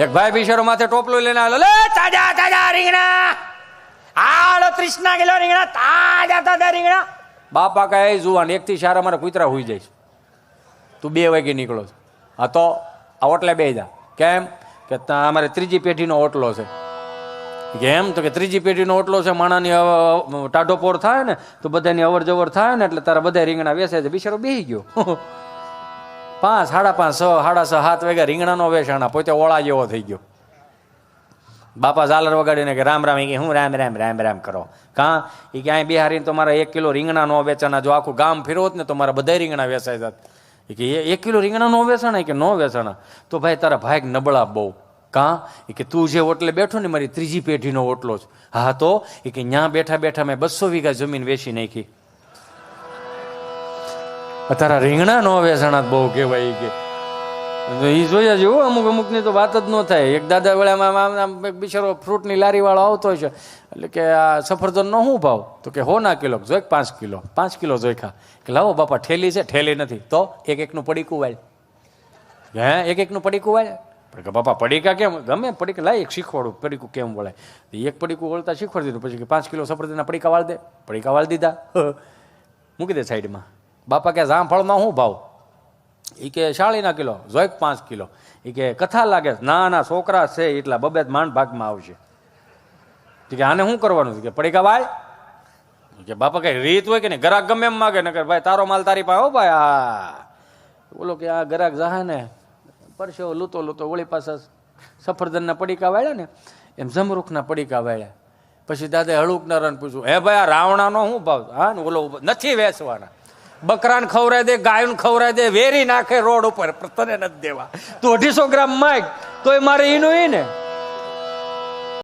એક ભાઈ બિચારો માથે ટોપલું લઈને આવ્યો, લે તાજા તાજા રીંગણા, આડો 30 કિલો રીંગણા, તાજા તાજા રીંગણા. બાપા કહે જુવાન, 1 થી 4 અમારા કૂતરા હોઈ જાય, તું 2 વાગે નીકળો છો. હા તો આ ઓટલે બે જા. કેમ કે અમારે 3જી પેઢીનો ઓટલો છે. કેમ તો કે 3જી પેઢીનો ઓટલો છે, માણાની ટાઢોપોર થાય ને તો બધાની અવર જવર થાય ને એટલે તારા બધા રીંગણા વેચાય છે. બિચારો બેસી ગયો. 5, 5:30, 6, 6:30, 7 વાગ્યા રીંગણાનો વેચાણા, પોતે ઓળા જેવો થઈ ગયો. બાપા ઝાલર વગાડીને કે રામ રામ. એ કે હું રામ રામ રામ રામ કરો કાં? એ કે અહીં બિહારીને તો મારા 1 કિલો રીંગણા નો વેચાણા, જો આખું ગામ ફેરવત ને તો મારા બધા રીંગણા વેચાઈ જાત. એ કે 1 કિલો રીંગણા નો વેચાણા? કે નો વેચાણા. તો ભાઈ તારા ભાઈ નબળા બહુ. કાં? એ કે તું જે ઓટલે બેઠો ને મારી 3જી પેઢીનો ઓટલો છે. હા તો એ કે ત્યાં બેઠા બેઠા મેં 200 વીઘા જમીન વેચી નાખી. તારા રીંગણા નો વેચાણા બહુ કહેવાય. કે એ જોયા જેવું અમુક અમુકની તો વાત જ ન થાય. એક દાદા વેળામાં બિચારો ફ્રૂટની લારી વાળો આવતો હોય છે, એટલે કે આ સફરજનનો શું ભાવ? તો કે 100 કિલો. જોઈ 5 કિલો, 5 કિલો જોઈખા. કે લાવો બાપા, ઠેલી છે? ઠેલી નથી. તો 1-1નું પડીકું વાળ. હે 1-1નું પડીકું વાળ? કે બાપા પડીકા કેમ? ગમે પડીકા લાય, એક શીખવાડું પડીકું કેમ વળાય. 1 પડીકું વળતા શીખવાડી દીધું. પછી કે 5 કિલો સફરજનના પડીકા વાળ દે. પડીકા વાળ દીધા, મૂકી દે સાઈડમાં. બાપા કે જામફળમાં શું ભાવ? એ કે 40 કિલો. જોઈ 5 કિલો. એ કે કથા લાગે? ના ના, છોકરા છે એટલા 2 માંડ ભાગમાં આવશે. કે આને શું કરવાનું? કે પડીકા વાળ. કે બાપા કઈ રીત હોય કે નહીં? ગ્રાહક ગમે એમ માગે ને, ભાઈ તારો માલ તારી પાસે. હો ભાઈ, આ બોલો કે આ ગ્રાહક જાહે ને પરસેવો લૂતો લૂતો વળી પાછા સફરજનના પડીકા વાળ્યા ને એમ જમરૂખના પડીકા વાળ્યા. પછી દાદા હળુકનારાને પૂછ્યું, હે ભાઈ આ રાવણાનો શું ભાવ? હા ને ઓલો નથી વેચવાના. બકરાને ખવરાય દે, ગાયને ખવરાય દે, વેરી નાખે રોડ ઉપર, તને નથી દેવા. તું 250 ગ્રામ માગ તોય મારે એનું એ ને.